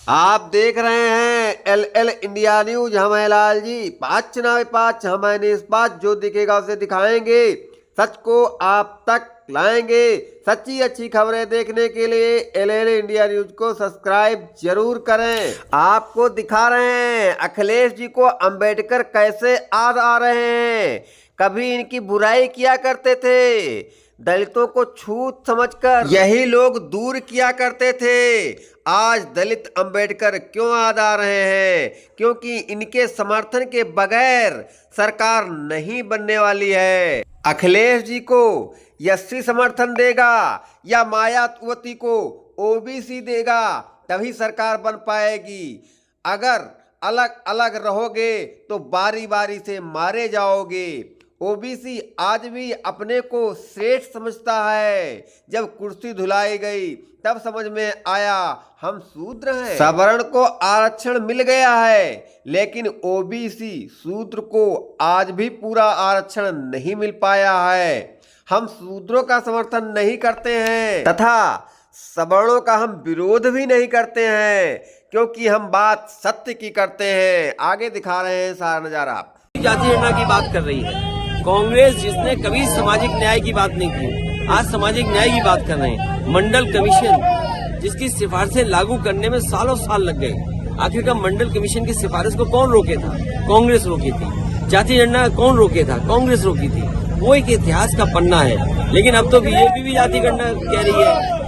आप देख रहे हैं एल इंडिया न्यूज। हम हैं लाल जी। 5 चुनावी 5 हम हैं निष्पक्ष, जो दिखेगा उसे दिखाएंगे, सच को आप तक लाएंगे। सच्ची अच्छी खबरें देखने के लिए एल इंडिया न्यूज को सब्सक्राइब जरूर करें। आपको दिखा रहे हैं अखिलेश जी को अंबेडकर कैसे याद आ रहे हैं। कभी इनकी बुराई किया करते थे, दलितों को छूत समझकर यही लोग दूर किया करते थे। आज दलित अंबेडकर क्यों याद आ रहे हैं? क्योंकि इनके समर्थन के बगैर सरकार नहीं बनने वाली है। अखिलेश जी को एससी समर्थन देगा या मायावती को ओबीसी देगा, तभी सरकार बन पाएगी। अगर अलग अलग रहोगे तो बारी बारी से मारे जाओगे। ओबीसी आज भी अपने को श्रेष्ठ समझता है। जब कुर्सी धुलाई गई तब समझ में आया हम शूद्र हैं। सवर्ण को आरक्षण मिल गया है, लेकिन ओबीसी शूद्र को आज भी पूरा आरक्षण नहीं मिल पाया है। हम शूद्रों का समर्थन नहीं करते हैं तथा सवर्णों का हम विरोध भी नहीं करते हैं, क्योंकि हम बात सत्य की करते हैं। आगे दिखा रहे हैं सारा नजारा। जाति गणना की बात कर रही है कांग्रेस, जिसने कभी सामाजिक न्याय की बात नहीं की, आज सामाजिक न्याय की बात कर रहे हैं। मंडल कमीशन जिसकी सिफारिशें लागू करने में सालों साल लग गए, आखिरकार मंडल कमीशन की सिफारिश को कौन रोके था? कांग्रेस रोकी थी। जाति गणना कौन रोके था? कांग्रेस रोकी थी। वो एक इतिहास का पन्ना है। लेकिन अब तो बीजेपी भी जाति गणना कह रही है।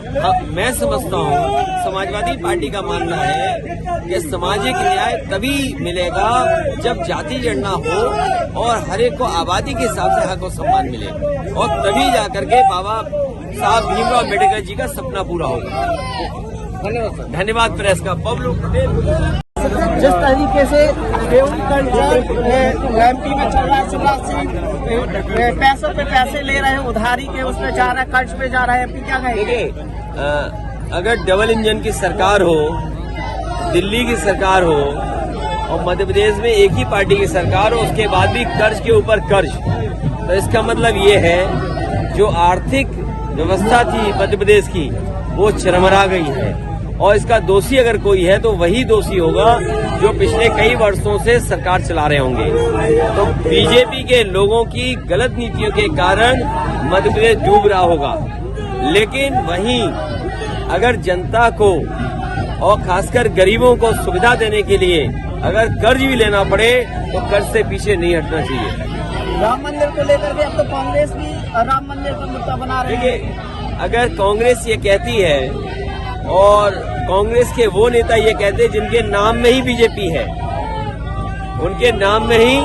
मैं समझता हूँ समाजवादी पार्टी का मानना है कि सामाजिक न्याय तभी मिलेगा जब जाति गणना हो और हर एक को आबादी के हिसाब से हक और सम्मान मिले, और तभी जाकर के बाबा साहब भीमराव अम्बेडकर जी का सपना पूरा होगा। धन्यवाद प्रेस का। पब्लिक जिस तरीके से एमपी में चल रहा है, शिवराज सिंह पैसों पे पैसे ले रहे हैं, उधारी के उसमें जा रहा है, कर्ज पे जा रहा है, एमपी क्या कहेंगे? अगर डबल इंजन की सरकार हो, दिल्ली की सरकार हो और मध्य प्रदेश में एक ही पार्टी की सरकार हो, उसके बाद भी कर्ज के ऊपर कर्ज, तो इसका मतलब ये है जो आर्थिक व्यवस्था थी मध्य प्रदेश की वो चरमरा गई है। और इसका दोषी अगर कोई है तो वही दोषी होगा जो पिछले कई वर्षों से सरकार चला रहे होंगे। तो बीजेपी के लोगों की गलत नीतियों के कारण मध्य प्रदेश डूब रहा होगा। लेकिन वहीं अगर जनता को और खासकर गरीबों को सुविधा देने के लिए अगर कर्ज भी लेना पड़े तो कर्ज से पीछे नहीं हटना चाहिए। राम मंदिर को लेकर के अब तो कांग्रेस भी राम मंदिर का मुद्दा बना रही है। अगर कांग्रेस ये कहती है और कांग्रेस के वो नेता ये कहते हैं जिनके नाम में ही बीजेपी है, उनके नाम में ही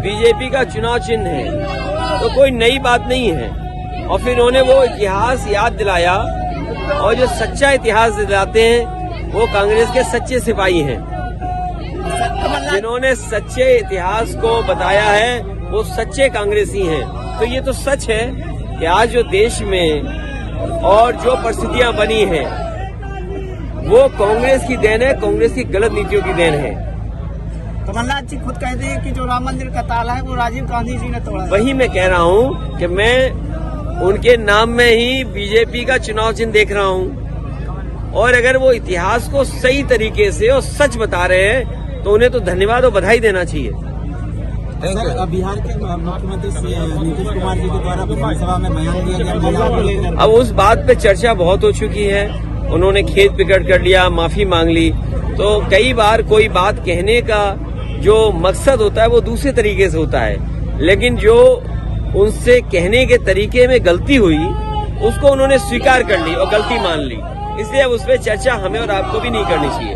बीजेपी का चुनाव चिन्ह है, तो कोई नई बात नहीं है। और फिर उन्होंने वो इतिहास याद दिलाया, और जो सच्चा इतिहास दिलाते हैं वो कांग्रेस के सच्चे सिपाही हैं। जिन्होंने सच्चे इतिहास को बताया है वो सच्चे कांग्रेसी हैं। तो ये तो सच है कि आज जो देश में और जो परिस्थितियां बनी हैं वो कांग्रेस की देन है, कांग्रेस की गलत नीतियों की देन है। कमलनाथ जी खुद कहते हैं कि जो राम मंदिर का ताला है वो राजीव गांधी जी ने तोड़ा। वही मैं कह रहा हूँ कि मैं उनके नाम में ही बीजेपी का चुनाव चिन्ह देख रहा हूँ। और अगर वो इतिहास को सही तरीके से और सच बता रहे हैं तो उन्हें तो धन्यवाद और बधाई देना चाहिए। सर, बिहार के मुख्यमंत्री नीतीश कुमार जी के द्वारा विधानसभा में बयान दिया गया। अब उस बात पे चर्चा बहुत हो चुकी है। उन्होंने खेत पिकट कर लिया, माफी मांग ली। तो कई बार कोई बात कहने का जो मकसद होता है वो दूसरे तरीके से होता है, लेकिन जो उनसे कहने के तरीके में गलती हुई उसको उन्होंने स्वीकार कर ली और गलती मान ली। इसलिए अब उस पर चर्चा हमें और आपको भी नहीं करनी चाहिए।